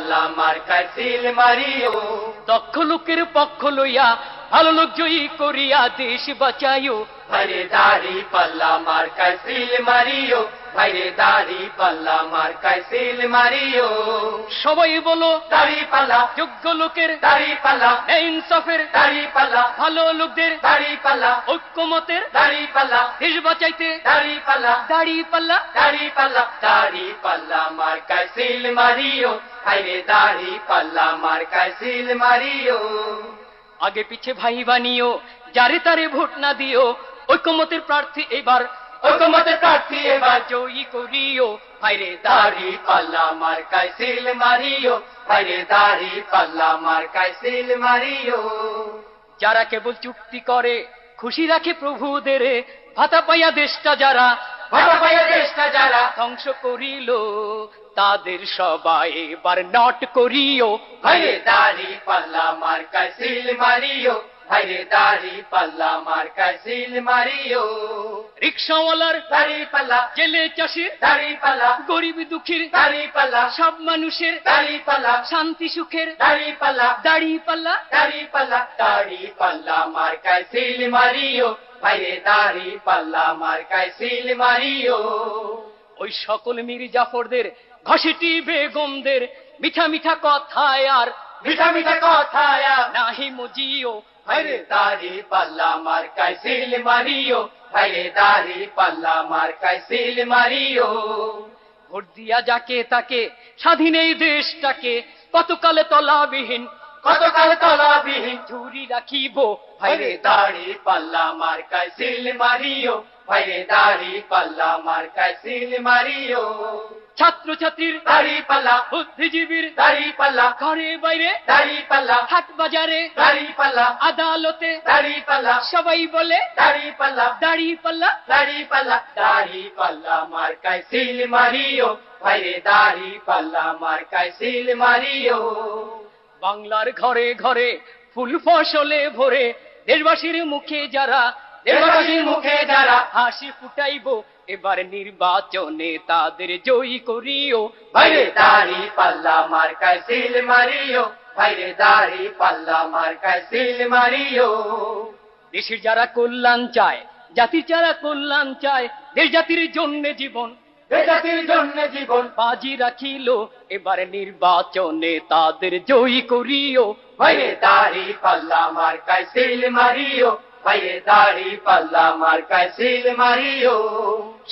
পাল্লা মার্কায় seal Mario. দক্ষ লোকের পক্ষ লইয়া ভালো লোক জয়ী করিয়া দেশ বাঁচাইও। ভাইরে দাড়ি পাল্লা মার্কায় সিল মারিও, ভাইরে দাড়ি পাল্লা মার্কায় সিল মারিও। সবাই বলো দাড়ি পাল্লা, যোগ্য লোকের দাড়ি পাল্লা, ইনসাফের দাড়ি পাল্লা, ভালো লোকদের দাড়ি পাল্লা, ঐক্যমতের দাড়ি পাল্লা, দেশ বাঁচাইতে দাড়ি পাল্লা, দাড়ি পাল্লা। দাড়ি পাল্লা, দাড়ি পাল্লা মার্কায় সিল মারিও, ভাইরে দাড়ি পাল্লা মার্কায় সিল মারিও। আগে পিছে ভাই বানিও, যারে তারে ভোট না দিও, ঐক্যমতের প্রার্থী এবার, ঐক্যমতের প্রার্থী এবার জয়ী করিও। ভাইরে দাড়ি পাল্লা মার্কায় সিল মারিও, ভাইরে দাড়ি পাল্লা মার্কায় সিল মারিও। যারা কেবল চুক্তি করে খুশি রাখে প্রভুদের, ভাতা পাইয়া দেশটা যারা, ভাতা পাইয়া দেশটা যারা ধ্বংস করিল, তাদের সবাই এবার নট করিও। ভাইরে দাড়ি পাল্লা মার্কায় সিল মারিও, ভাইরে দাড়ি পাল্লা মার্কায় সিল মারিও। রিক্সাওয়ালার দাড়ি পাল্লা, জেলে চাষির দাড়ি পাল্লা, গরিব দুঃখীর দাড়ি পাল্লা, সব মানুষের দাড়ি পাল্লা, শান্তি সুখের দাড়ি পাল্লা, দাড়ি পাল্লা। দাড়ি পাল্লা, দাড়ি পাল্লা মার্কায় সিল মারিও, ভাইরে দাড়ি পাল্লা মার্কায় সিল মারিও। ওই সকল মীর জাফরদের, ঘসেটি বেগমদের মিঠা মিঠা কথায় আর মিঠা মিঠা কথায় নাহি মজিও। ভাইরে দাড়ি পাল্লা মার্কায় সিল মারিও, ভাইরে দাড়ি পাল্লা মার্কায় সিল মারিও। ভোট দিয়া যাকে তাকে স্বাধীন এই দেশটাকে কতকালে তলাবিহীন, কতকাল তলাবিহীন ঝুরি রাখিব। ভাইরে দাড়ি পাল্লা মার্কায় সিল মারিও, ভাইরে দাড়ি পাল্লা মার্কায় সিল মারিও। ছাত্র ছাত্রীর দাড়ি পাল্লা, বুদ্ধিজীবীর দাড়ি পাল্লা, ঘরে বাইরে দাড়ি পাল্লা, হাট বাজারে দাড়ি পাল্লা, আদালতে দাড়ি পাল্লা, সবাই বলে দাড়ি পাল্লা, দাড়ি পাল্লা। দাড়ি পাল্লা, দাড়ি পাল্লা মার্কায় সিল মারিও, ভাইরে দাড়ি পাল্লা মার্কায় সিল মারিও। বাংলার ঘরে ঘরে ফুল ফসলে ভরে দেশবাসীর মুখে যারা, দেশবাসীর মুখে যারা হাসি ফুটাইব, এবার নির্বাচনে তাদের জয়ী করিও। ভাইরে দাড়ি পাল্লা মার্কায় সিল মারিও, ভাইরে দাড়ি পাল্লা মার্কায় সিল মারিও। দেশের যারা কল্যাণ চায়, জাতির যারা কল্যাণ চায়, দেশ জাতির জন্য জীবন এ জাতির জন্য জীবন বাজি রাখিল, এবার নির্বাচনে তাদের জয়ী করিও। ভাইরে দাড়ি পাল্লা মার্কায় সিল মারিও, ভাইরে দাড়ি পাল্লা মার্কায় সিল মারিও।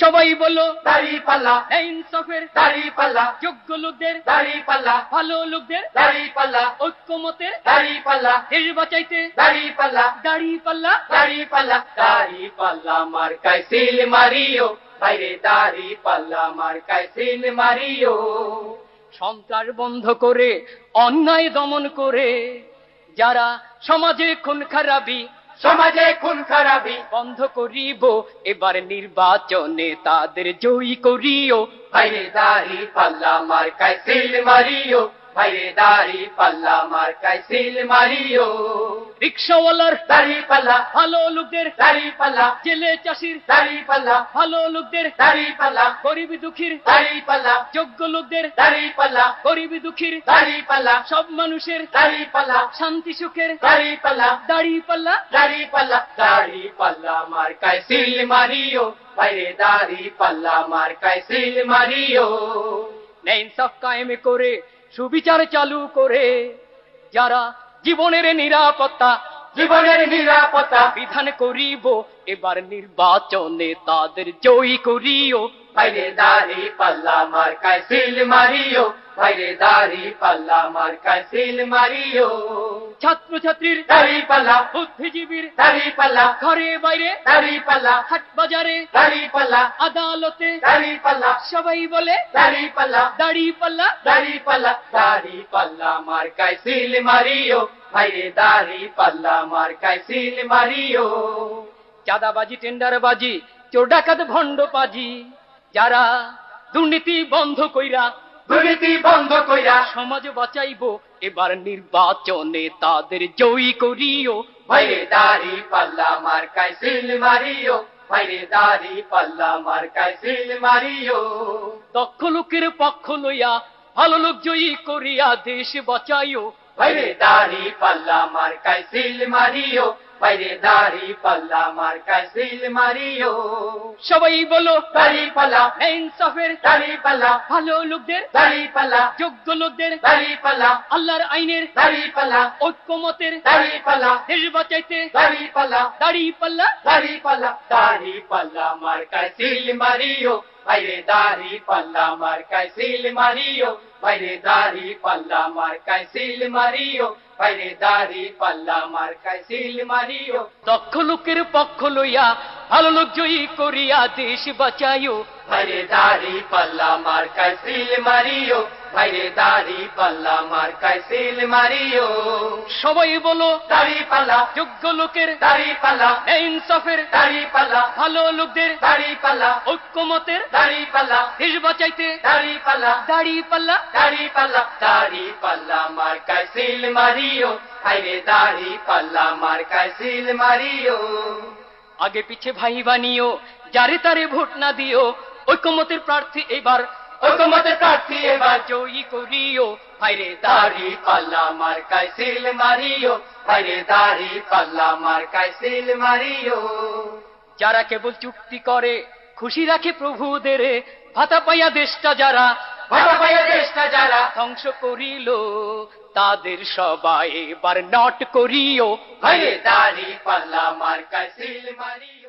সবাই বলো দাড়ি পাল্লা, ইনসাফের দাড়ি পাল্লা, যোগ্য লোকদের দাড়ি পাল্লা, ভালো লোকদের দাড়ি পাল্লা, ঐক্যমতের দাড়ি পাল্লা, দেশ বাঁচাইতে দাড়ি পাল্লা, দাড়ি পাল্লা। দাড়ি পাল্লা, দাড়ি পাল্লা মার্কায় সিল মারিও, ভাইরে দাড়ি পাল্লা মার্কায় সিল মারিও। সন্ত্রাস বন্ধ করে অন্যায় দমন করে যারা সমাজে খুন খারাপি, সমাজে খুন খারাপি বন্ধ করিব, এবার নির্বাচনে তাদের জয়ী করিও। ভাইরে দাড়ি পাল্লা মার্কায় সিল মারিও, ভাইরে দাড়ি পাল্লা মার্কায় সিল মারিও। রিক্সাওয়ালার দাড়ি পাল্লা, ভালো লোকদের, দাড়ি পাল্লা, জেলে চাষির দাড়ি পাল্লা, ভালো লোকদের, দাড়ি পাল্লা, গরিব দুঃখীর দাড়ি পাল্লা, যোগ্য লোকদের, দাড়ি পাল্লা, গরিব দুঃখীর দাড়ি পাল্লা, সব মানুষের দাড়ি পাল্লা, শান্তি সুখের দাড়ি পাল্লা, দাড়ি পাল্লা। দাড়ি পাল্লা, দাড়ি পাল্লা মার্কায় সিল মারিও, ভাইরে দাড়ি পাল্লা মার্কায় সিল মারিও। ইনসাফ কায়েম করে সুবিচার চালু করে যারা জীবনের নিরাপত্তা, জীবনের নিরাপত্তা বিধান করিব, এবার নির্বাচনে তাদের জয়ী করিও। ভাইরে দাড়ি পাল্লা মার্কায় সিল মারিও, ভাইরে দাড়ি পাল্লা মার্কায় সিল মারিও। ছাত্র ছাত্রীর দাড়ি পাল্লা, বুদ্ধিজীবীর দাড়ি পাল্লা, ঘরে বাইরে দাড়ি পাল্লা, হাট বাজারে দাড়ি পাল্লা, আদালতে দাড়ি পাল্লা, সবাই বলে দাড়ি পাল্লা, দাড়ি পাল্লা। দাড়ি পাল্লা, দাড়ি পাল্লা মার্কায় সিল মারিও, ভাইরে দাড়ি পাল্লা মার্কায় সিল মারিও। চাঁদাবাজি, টেন্ডারবাজি, চোর ডাকাত ভণ্ড পাজি যারা দুর্নীতি বন্ধ কইরা, দুর্নীতি বন্ধ কইরা সমাজ বাঁচাইব, এবার নির্বাচনে তাদের জয়ী করিও। ভাইরে দাড়ি পাল্লা মার্কায় সিল মারিও, ভাইরে দাড়ি পাল্লা মার্কায় সিল মারিও। দক্ষ লোকের পক্ষ লইয়া ভালো লোক জয়ী করিয়া দেশ বাঁচাইও ভাইরে দাড়ি পাল্লা মার্কায় সিল মারিও, ভাইরে দাড়ি পাল্লা মার্কায় সিল মারিও। সবাই বলো দাড়ি পাল্লা, ইনসাফের দাড়ি পাল্লা, ভালো লোকদের দাড়ি পাল্লা, যোগ্য লোকদের দাড়ি পাল্লা, আল্লাহর আইনের দাড়ি পাল্লা, ঐক্যমতের দাড়ি পাল্লা, দেশ বাঁচাইতে দাড়ি পাল্লা, দাড়ি পাল্লা দাড়ি পাল্লা, দাড়ি পাল্লা মার্কায় সিল মারিও, ভাইরে দাড়ি পাল্লা মার্কায় সিল মারিও, ভাইরে দাড়ি পাল্লা মার্কায় সিল মারিও, ভাইরে দাড়ি পাল্লা মার্কায় সিল মারিও। দক্ষ লোকের পক্ষ লইয়া ভালো লোক জয়ী করিয়া দেশ বাঁচাইও ভাইরে দাড়ি পাল্লা মার্কায় সিল মারিও, ভাইরে দাড়ি পাল্লা মার্কায় সিল মারিও। সবাই বলো দাড়ি পাল্লা, যোগ্য লোকের দাড়ি পাল্লা, ইনসাফের দাড়ি পাল্লা, ভালো লোকদের দাড়ি পাল্লা, ঐক্যমতের দাড়ি পাল্লা, দেশ বাঁচাইতে দাড়ি পাল্লা, দাড়ি পাল্লা দাড়ি পাল্লা, দাড়ি পাল্লা মার্কায় সিল মারিও, ভাইরে দাড়ি পাল্লা মার্কায় সিল মারিও। আগে পিছে ভাই বানিও যারে তারে ভোট না দিও ঐক্যমতের প্রার্থী এবার ঐক্যমতের প্রার্থী এবার জয়ী করিও ভাইরে দাড়ি পাল্লা মার্কায় সিল মারিও, ভাইরে দাড়ি পাল্লা মার্কায় সিল মারিও। যারা কেবল চুক্তি করে খুশি রাখে প্রভুদের ভাতা পাইয়া দেশটা যারা ভাতা পাইয়া দেশটা যারা ধ্বংস করিল তাদের সবাই এবার নট করিও ভাইরে দাড়ি পাল্লা মার্কায় সিল মারিও।